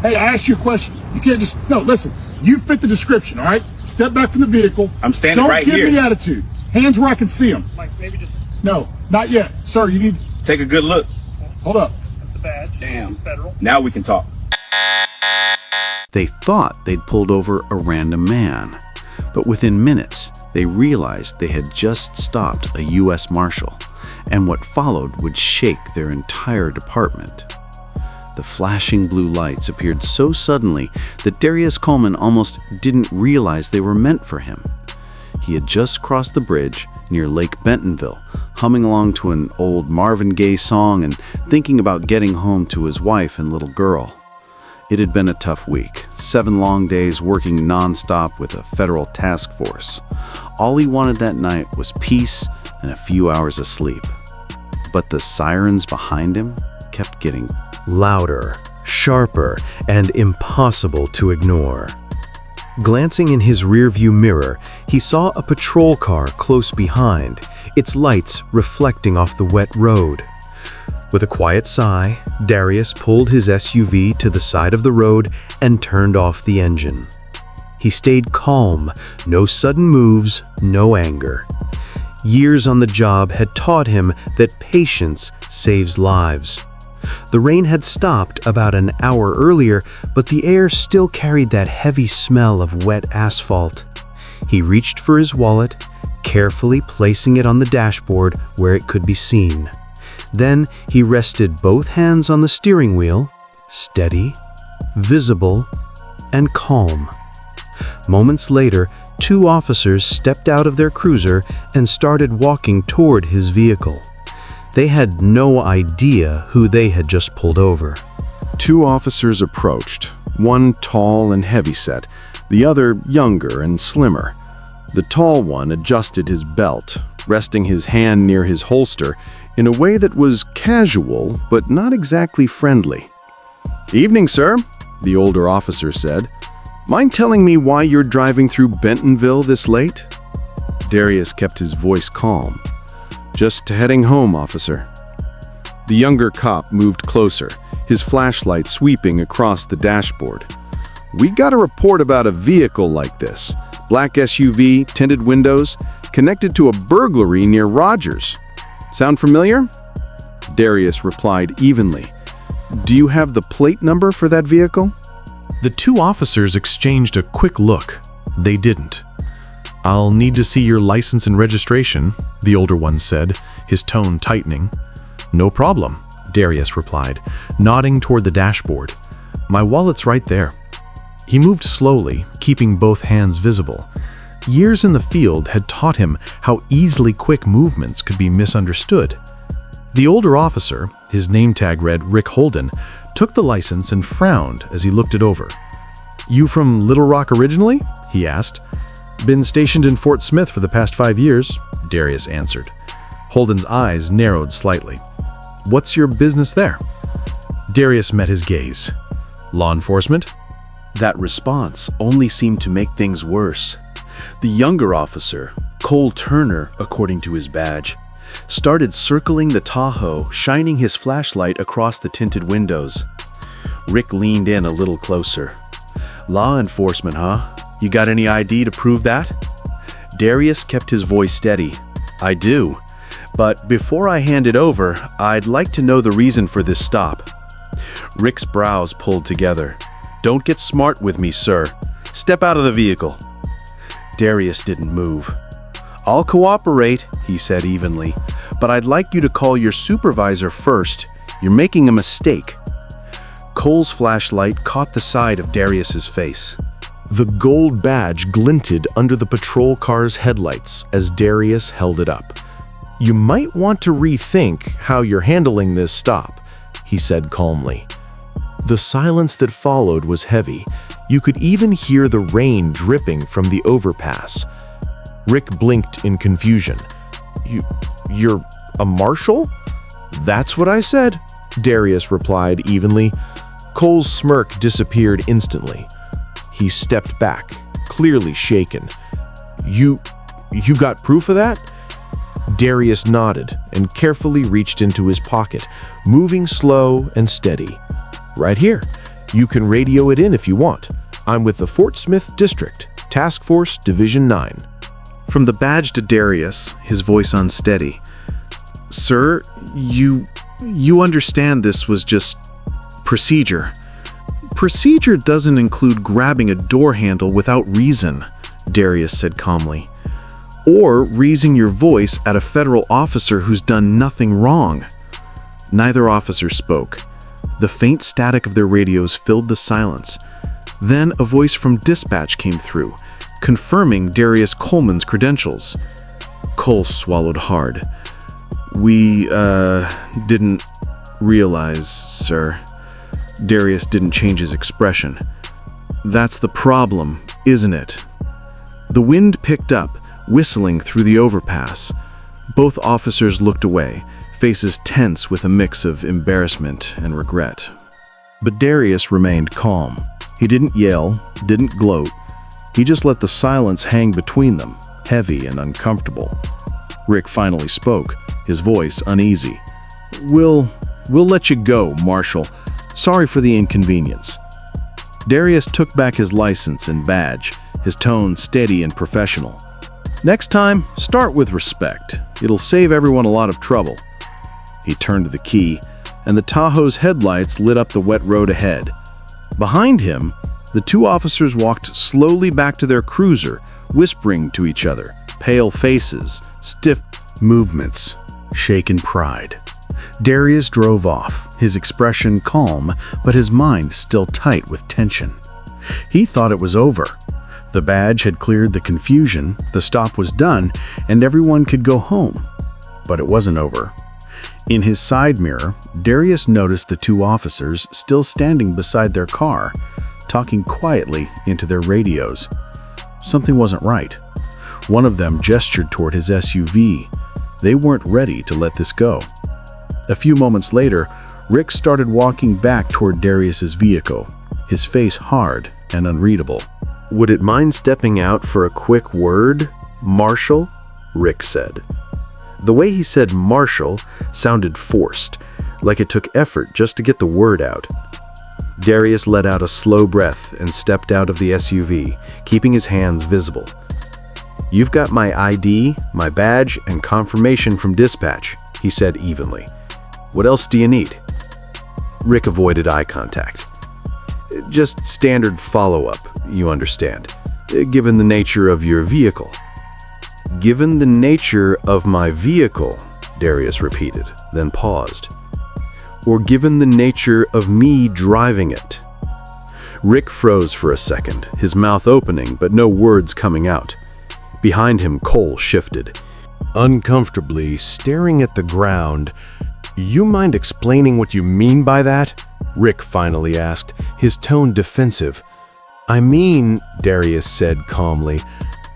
Hey, I asked you a question. You can't just, no, listen. You fit the description, all right? Step back from the vehicle. I'm standing right here. Don't give me attitude. Hands where I can see them. Mike, maybe just... No, not yet. Sir, you need... Take a good look. Hold up. That's a badge. Damn. It's federal. Now we can talk. They thought they'd pulled over a random man, but within minutes, they realized they had just stopped a U.S. Marshal, and what followed would shake their entire department. The flashing blue lights appeared so suddenly that Darius Coleman almost didn't realize they were meant for him. He had just crossed the bridge near Lake Bentonville, humming along to an old Marvin Gaye song and thinking about getting home to his wife and little girl. It had been a tough week, 7 long days working nonstop with a federal task force. All he wanted that night was peace and a few hours of sleep. But the sirens behind him kept getting louder, sharper, and impossible to ignore. Glancing in his rearview mirror, he saw a patrol car close behind, its lights reflecting off the wet road. With a quiet sigh, Darius pulled his SUV to the side of the road and turned off the engine. He stayed calm, no sudden moves, no anger. Years on the job had taught him that patience saves lives. The rain had stopped about an hour earlier, but the air still carried that heavy smell of wet asphalt. He reached for his wallet, carefully placing it on the dashboard where it could be seen. Then he rested both hands on the steering wheel, steady, visible, and calm. Moments later, 2 officers stepped out of their cruiser and started walking toward his vehicle. They had no idea who they had just pulled over. 2 officers approached, one tall and heavyset, the other younger and slimmer. The tall one adjusted his belt, resting his hand near his holster in a way that was casual but not exactly friendly. "Evening, sir," the older officer said. "Mind telling me why you're driving through Bentonville this late?" Darius kept his voice calm. "Just heading home, officer." The younger cop moved closer, his flashlight sweeping across the dashboard. "We got a report about a vehicle like this. Black SUV, tinted windows, connected to a burglary near Rogers. Sound familiar?" Darius replied evenly. "Do you have the plate number for that vehicle?" The 2 officers exchanged a quick look. They didn't. "I'll need to see your license and registration," the older one said, his tone tightening. "No problem," Darius replied, nodding toward the dashboard. "My wallet's right there." He moved slowly, keeping both hands visible. Years in the field had taught him how easily quick movements could be misunderstood. The older officer, his name tag read Rick Holden, took the license and frowned as he looked it over. "You from Little Rock originally?" he asked. "Been stationed in Fort Smith for the past 5 years," Darius answered. Holden's eyes narrowed slightly. "What's your business there?" Darius met his gaze. "Law enforcement?" That response only seemed to make things worse. The younger officer, Cole Turner according to his badge, started circling the Tahoe, shining his flashlight across the tinted windows. Rick leaned in a little closer. "Law enforcement, huh? You got any ID to prove that?" Darius kept his voice steady. "I do. But before I hand it over, I'd like to know the reason for this stop." Rick's brows pulled together. "Don't get smart with me, sir. Step out of the vehicle." Darius didn't move. "I'll cooperate," he said evenly, "but I'd like you to call your supervisor first. You're making a mistake." Cole's flashlight caught the side of Darius's face. The gold badge glinted under the patrol car's headlights as Darius held it up. "You might want to rethink how you're handling this stop," he said calmly. The silence that followed was heavy. You could even hear the rain dripping from the overpass. Rick blinked in confusion. You're a marshal?" "That's what I said," Darius replied evenly. Cole's smirk disappeared instantly. He stepped back, clearly shaken. You got proof of that?" Darius nodded and carefully reached into his pocket, moving slow and steady. "Right here. You can radio it in if you want. I'm with the Fort Smith District, Task Force Division 9. From the badge to Darius, his voice unsteady. Sir, you understand this was just procedure. Procedure doesn't include grabbing a door handle without reason, Darius said calmly. Or raising your voice at a federal officer who's done nothing wrong. Neither officer spoke. The faint static of their radios filled the silence. Then a voice from dispatch came through, confirming Darius Coleman's credentials. Cole swallowed hard. We, didn't realize, sir. Darius didn't change his expression. That's the problem, isn't it? The wind picked up, whistling through the overpass. Both officers looked away, faces tense with a mix of embarrassment and regret. But Darius remained calm. He didn't yell, didn't gloat. He just let the silence hang between them, heavy and uncomfortable. Rick finally spoke, his voice uneasy. We'll let you go, Marshal. Sorry for the inconvenience. Darius took back his license and badge, his tone steady and professional. Next time, start with respect. It'll save everyone a lot of trouble. He turned the key, and the Tahoe's headlights lit up the wet road ahead. Behind him, the two officers walked slowly back to their cruiser, whispering to each other, pale faces, stiff movements, shaken pride. Darius drove off, his expression calm, but his mind still tight with tension. He thought it was over. The badge had cleared the confusion, the stop was done, and everyone could go home. But it wasn't over. In his side mirror, Darius noticed the two officers still standing beside their car, talking quietly into their radios. Something wasn't right. One of them gestured toward his SUV. They weren't ready to let this go. A few moments later, Rick started walking back toward Darius's vehicle, his face hard and unreadable. Would it mind stepping out for a quick word, Marshal? Rick said. The way he said Marshal sounded forced, like it took effort just to get the word out. Darius let out a slow breath and stepped out of the SUV, keeping his hands visible. You've got my ID, my badge, and confirmation from dispatch, he said evenly. What else do you need? Rick avoided eye contact. Just standard follow-up, you understand, given the nature of your vehicle. Given the nature of my vehicle, Darius repeated, then paused. Or given the nature of me driving it. Rick froze for a second, his mouth opening, but no words coming out. Behind him, Cole shifted, uncomfortably staring at the ground. You mind explaining what you mean by that? Rick finally asked, his tone defensive. I mean, Darius said calmly,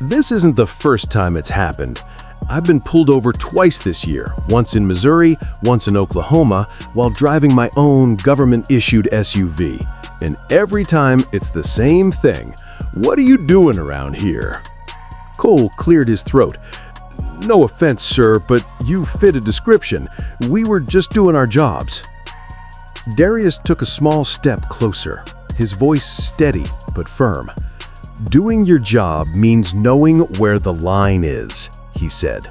this isn't the first time it's happened. I've been pulled over twice this year, once in Missouri, once in Oklahoma, while driving my own government-issued SUV. And every time it's the same thing. What are you doing around here? Cole cleared his throat. No offense, sir, but you fit a description. We were just doing our jobs. Darius took a small step closer, his voice steady but firm. Doing your job means knowing where the line is, he said.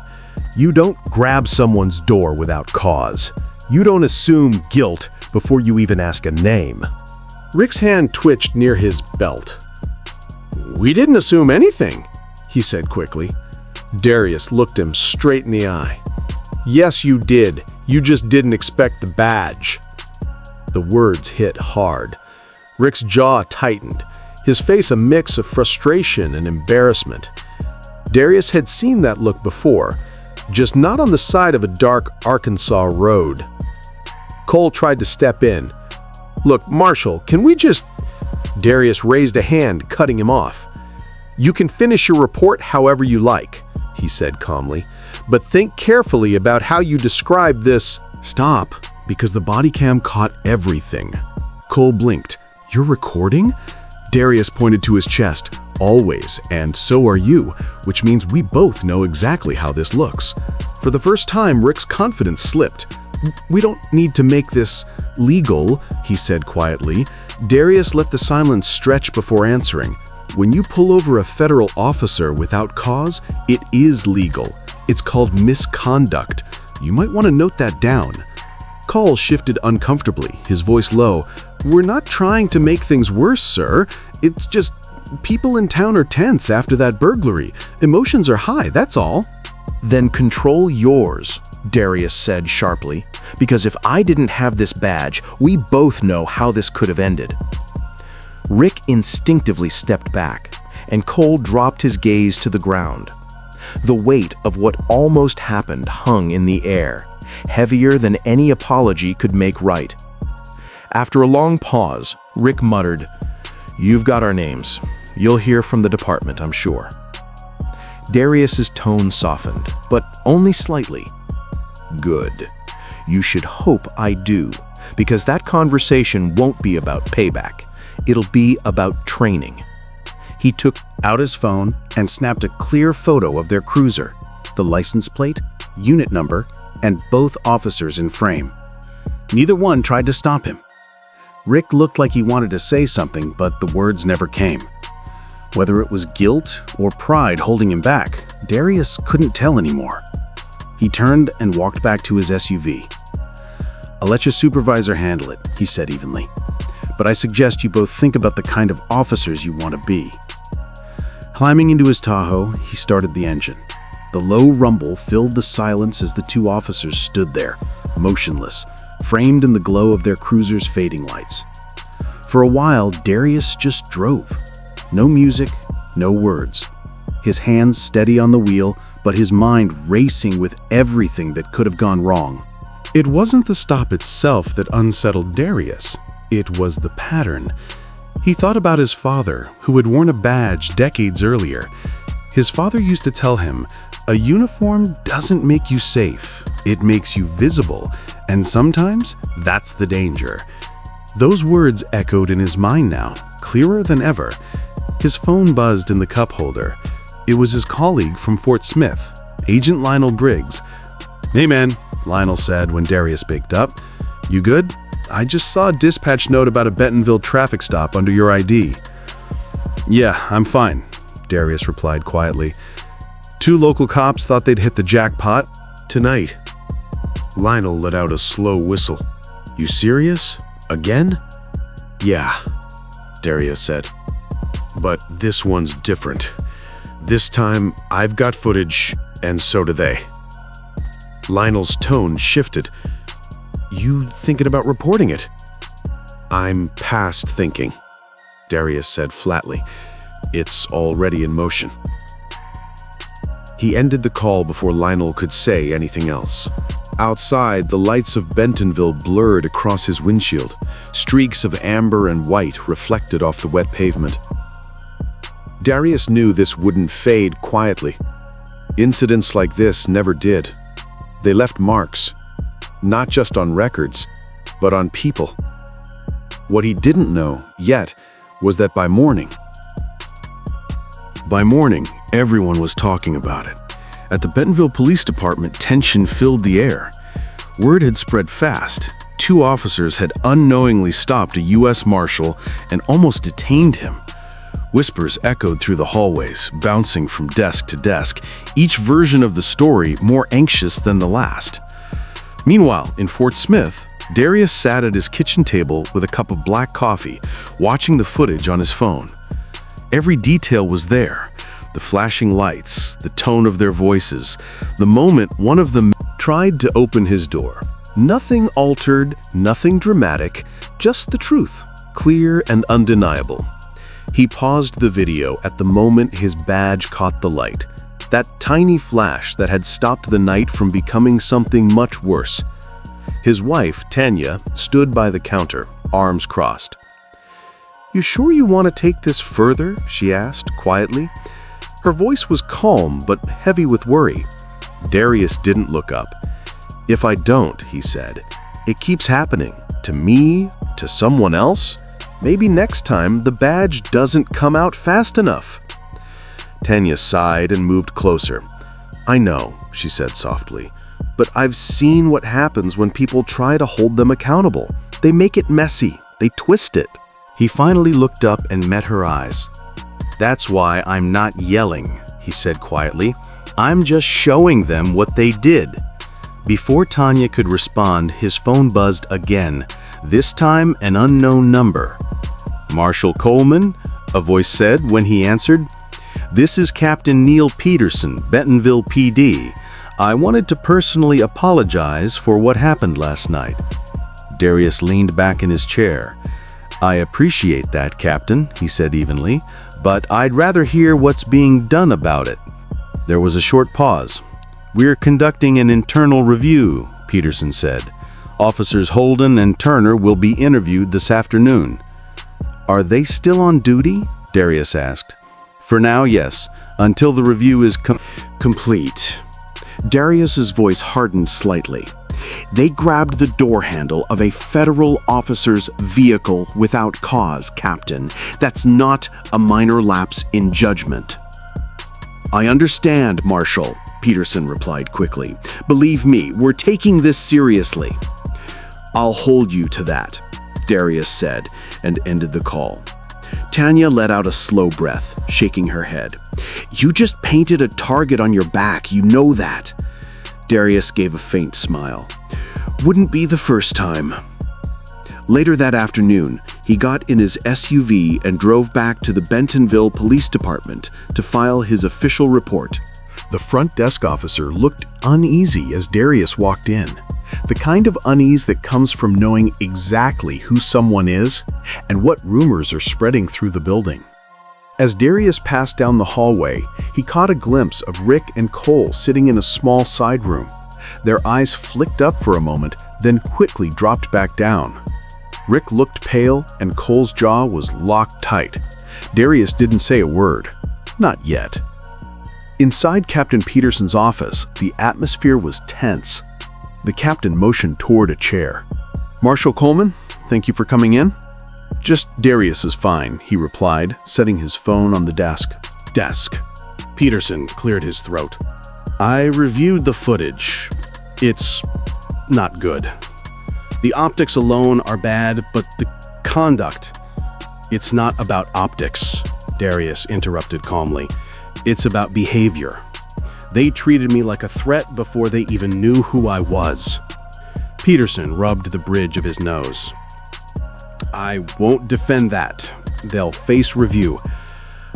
You don't grab someone's door without cause. You don't assume guilt before you even ask a name. Rick's hand twitched near his belt. We didn't assume anything, he said quickly. Darius looked him straight in the eye. Yes, you did. You just didn't expect the badge. The words hit hard. Rick's jaw tightened, his face a mix of frustration and embarrassment. Darius had seen that look before, just not on the side of a dark Arkansas road. Cole tried to step in. Look, Marshal, can we just... Darius raised a hand, cutting him off. You can finish your report however you like, he said calmly, but think carefully about how you describe this. Stop, because the body cam caught everything. Cole blinked. You're recording? Darius pointed to his chest. Always, and so are you, which means we both know exactly how this looks. For the first time, Rick's confidence slipped. We don't need to make this legal, he said quietly. Darius let the silence stretch before answering. When you pull over a federal officer without cause, it is legal. It's called misconduct. You might want to note that down. Cole shifted uncomfortably, his voice low. We're not trying to make things worse, sir. It's just people in town are tense after that burglary. Emotions are high, that's all. Then control yours, Darius said sharply, because if I didn't have this badge, we both know how this could have ended. Rick instinctively stepped back, and Cole dropped his gaze to the ground. The weight of what almost happened hung in the air, heavier than any apology could make right. After a long pause, Rick muttered, "You've got our names. You'll hear from the department, I'm sure." Darius's tone softened, but only slightly. "Good. You should hope I do, because that conversation won't be about payback. It'll be about training." He took out his phone and snapped a clear photo of their cruiser, the license plate, unit number, and both officers in frame. Neither one tried to stop him. Rick looked like he wanted to say something, but the words never came. Whether it was guilt or pride holding him back, Darius couldn't tell anymore. He turned and walked back to his SUV. "I'll let your supervisor handle it," he said evenly. "But I suggest you both think about the kind of officers you want to be." Climbing into his Tahoe, he started the engine. The low rumble filled the silence as the two officers stood there, motionless, framed in the glow of their cruiser's fading lights. For a while, Darius just drove. No music, no words. His hands steady on the wheel, but his mind racing with everything that could have gone wrong. It wasn't the stop itself that unsettled Darius. It was the pattern. He thought about his father, who had worn a badge decades earlier. His father used to tell him, "A uniform doesn't make you safe. It makes you visible, and sometimes that's the danger." Those words echoed in his mind now, clearer than ever. His phone buzzed in the cup holder. It was his colleague from Fort Smith, Agent Lionel Briggs. "Hey man," Lionel said when Darius picked up. "You good? I just saw a dispatch note about a Bentonville traffic stop under your ID." "Yeah, I'm fine," Darius replied quietly. "Two local cops thought they'd hit the jackpot tonight." Lionel let out a slow whistle. "You serious? Again?" "Yeah," Darius said. "But this one's different. This time, I've got footage, and so do they." Lionel's tone shifted. "You thinking about reporting it?" "I'm past thinking," Darius said flatly. "It's already in motion." He ended the call before Lionel could say anything else. Outside, the lights of Bentonville blurred across his windshield, streaks of amber and white reflected off the wet pavement. Darius knew this wouldn't fade quietly. Incidents like this never did. They left marks, not just on records, but on people. What he didn't know yet was that by morning, everyone was talking about it. At the Bentonville Police Department, tension filled the air. Word had spread fast. Two officers had unknowingly stopped a U.S. Marshal and almost detained him. Whispers echoed through the hallways, bouncing from desk to desk, each version of the story more anxious than the last. Meanwhile, in Fort Smith, Darius sat at his kitchen table with a cup of black coffee, watching the footage on his phone. Every detail was there. The flashing lights, the tone of their voices, the moment one of them tried to open his door. Nothing altered, nothing dramatic, just the truth, clear and undeniable. He paused the video at the moment his badge caught the light, that tiny flash that had stopped the night from becoming something much worse. His wife, Tanya, stood by the counter, arms crossed. "You sure you want to take this further?" she asked, quietly. Her voice was calm but heavy with worry. Darius didn't look up. "If I don't," he said, "it keeps happening. To me, to someone else. Maybe next time the badge doesn't come out fast enough." Tanya sighed and moved closer. "I know," she said softly. but I've seen what happens when people try to hold them accountable. They make it messy. They twist it. He finally looked up and met her eyes. "That's why I'm not yelling," he said quietly. "I'm just showing them what they did." Before Tanya could respond, his phone buzzed again, this time an unknown number. "Marshal Coleman?" a voice said when he answered. "This is Captain Neil Peterson, Bentonville PD. I wanted to personally apologize for what happened last night." Darius leaned back in his chair. "I appreciate that, Captain," he said evenly, "but I'd rather hear what's being done about it." There was a short pause. "We're conducting an internal review," Peterson said. "Officers Holden and Turner will be interviewed this afternoon." "Are they still on duty?" Darius asked. "For now, yes, until the review is complete." Darius's voice hardened slightly. "They grabbed the door handle of a federal officer's vehicle without cause, Captain. That's not a minor lapse in judgment." "I understand, Marshal," Peterson replied quickly. "Believe me, we're taking this seriously." "I'll hold you to that," Darius said, and ended the call. Tanya let out a slow breath, shaking her head. "You just painted a target on your back, you know that." Darius gave a faint smile. "Wouldn't be the first time." Later that afternoon, he got in his SUV and drove back to the Bentonville Police Department to file his official report. The front desk officer looked uneasy as Darius walked in. The kind of unease that comes from knowing exactly who someone is and what rumors are spreading through the building. As Darius passed down the hallway, he caught a glimpse of Rick and Cole sitting in a small side room. Their eyes flicked up for a moment, then quickly dropped back down. Rick looked pale and Cole's jaw was locked tight. Darius didn't say a word. Not yet. Inside Captain Peterson's office, the atmosphere was tense. The captain motioned toward a chair. "Marshal Coleman, thank you for coming in." "Just Darius is fine," he replied, setting his phone on the desk. Peterson cleared his throat. "I reviewed the footage. It's not good. The optics alone are bad, but the conduct, it's not about optics," Darius interrupted calmly. "It's about behavior. They treated me like a threat before they even knew who I was." Peterson rubbed the bridge of his nose. "I won't defend that. They'll face review.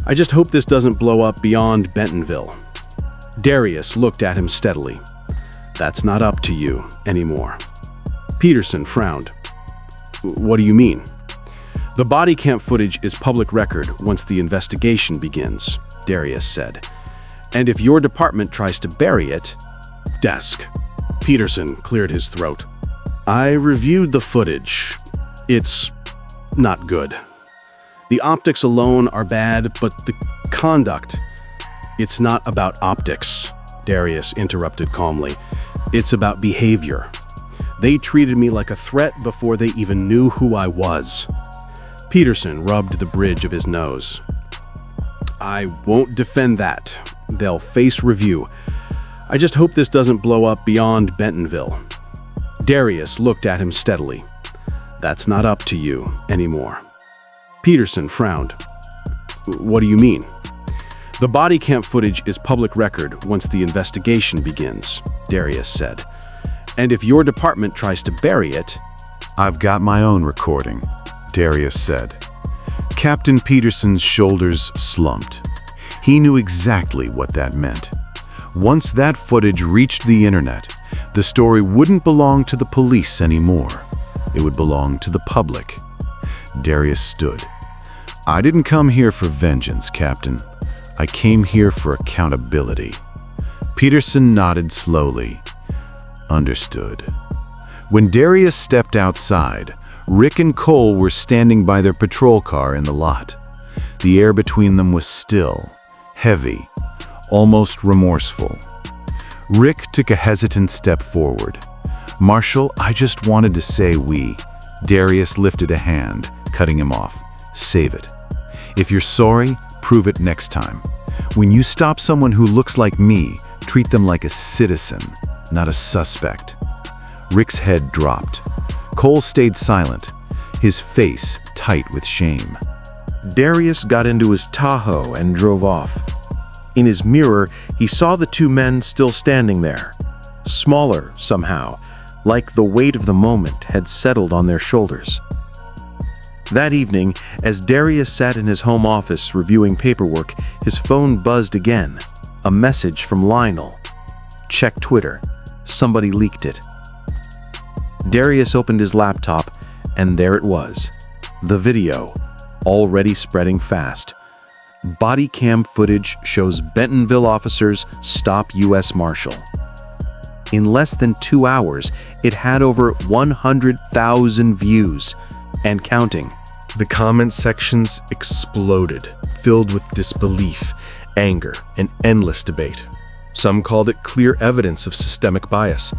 I just hope this doesn't blow up beyond Bentonville." Darius looked at him steadily. "That's not up to you anymore." Peterson frowned. "What do you mean?" "The body cam footage is public record once the investigation begins," Darius said. "And if your department tries to bury it..." Peterson cleared his throat. "I reviewed the footage. It's not good. The optics alone are bad, but the conduct, it's not about optics," Darius interrupted calmly. "It's about behavior. They treated me like a threat before they even knew who I was." Peterson rubbed the bridge of his nose. "I won't defend that. They'll face review. I just hope this doesn't blow up beyond Bentonville." Darius looked at him steadily. "That's not up to you anymore." Peterson frowned. "What do you mean?" "The body cam footage is public record once the investigation begins," Darius said. "And if your department tries to bury it..." "I've got my own recording," Darius said. Captain Peterson's shoulders slumped. He knew exactly what that meant. Once that footage reached the internet, the story wouldn't belong to the police anymore. It would belong to the public. Darius stood. "I didn't come here for vengeance, Captain. I came here for accountability." Peterson nodded slowly. "Understood." When Darius stepped outside, Rick and Cole were standing by their patrol car in the lot. The air between them was still, heavy, almost remorseful. Rick took a hesitant step forward. "Marshal, I just wanted to say we..." Darius lifted a hand, cutting him off. "Save it. If you're sorry, prove it next time. When you stop someone who looks like me, treat them like a citizen, not a suspect. Rick's head dropped. Cole stayed silent, his face tight with shame. Darius got into his Tahoe and drove off. In his mirror, he saw the two men still standing there, smaller somehow, like the weight of the moment had settled on their shoulders. That evening, as Darius sat in his home office reviewing paperwork, his phone buzzed again. A message from Lionel. Check Twitter. Somebody leaked it. Darius opened his laptop, and there it was. The video, already spreading fast. Body cam footage shows Bentonville officers stop U.S. Marshal. In less than 2 hours, it had over 100,000 views, and counting. The comment sections exploded, filled with disbelief, anger, and endless debate. Some called it clear evidence of systemic bias.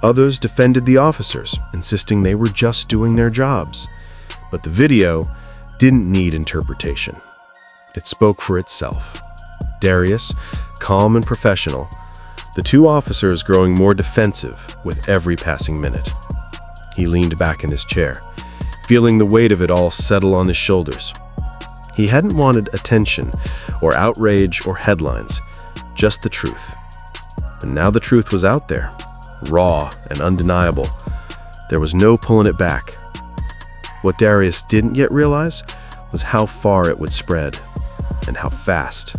Others defended the officers, insisting they were just doing their jobs. But the video didn't need interpretation. It spoke for itself. Darius, calm and professional, the two officers growing more defensive with every passing minute. He leaned back in his chair, feeling the weight of it all settle on his shoulders. He hadn't wanted attention or outrage or headlines, just the truth. And now the truth was out there, raw and undeniable. There was no pulling it back. What Darius didn't yet realize was how far it would spread, and how fast.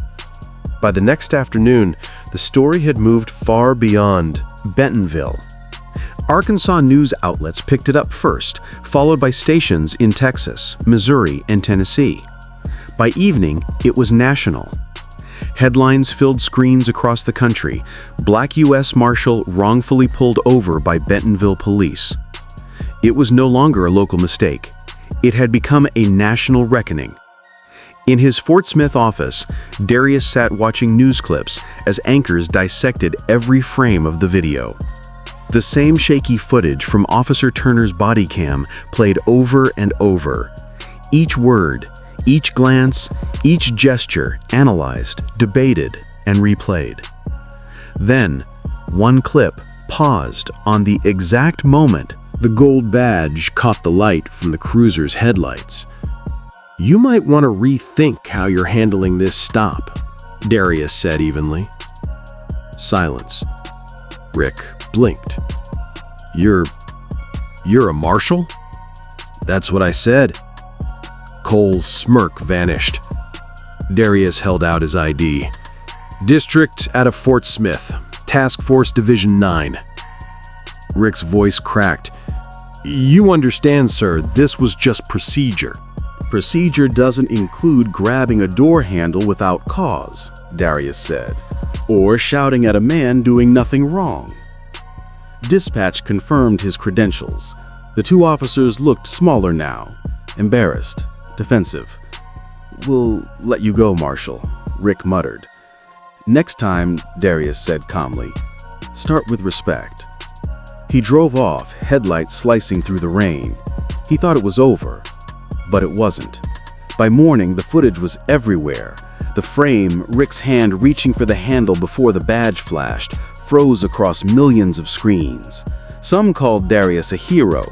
By the next afternoon, the story had moved far beyond Bentonville. Arkansas news outlets picked it up first, followed by stations in Texas, Missouri, and Tennessee. By evening, it was national. Headlines filled screens across the country. Black U.S. Marshal wrongfully pulled over by Bentonville police. It was no longer a local mistake. It had become a national reckoning. In his Fort Smith office, Darius sat watching news clips as anchors dissected every frame of the video. The same shaky footage from Officer Turner's body cam played over and over. Each word, each glance, each gesture analyzed, debated, and replayed. Then, one clip paused on the exact moment the gold badge caught the light from the cruiser's headlights. "You might want to rethink how you're handling this stop," Darius said evenly. Silence. Rick blinked. You're a marshal?" "That's what I said." Cole's smirk vanished. Darius held out his ID. "District out of Fort Smith, Task Force Division 9. Rick's voice cracked. "You understand, sir, this was just procedure." "Procedure doesn't include grabbing a door handle without cause," Darius said, "or shouting at a man doing nothing wrong." Dispatch confirmed his credentials. The two officers looked smaller now, embarrassed, defensive. "We'll let you go, Marshal," Rick muttered. "Next time," Darius said calmly, "start with respect." He drove off, headlights slicing through the rain. He thought it was over, but it wasn't. By morning, the footage was everywhere. The frame, Rick's hand reaching for the handle before the badge flashed, froze across millions of screens. Some called Darius a hero.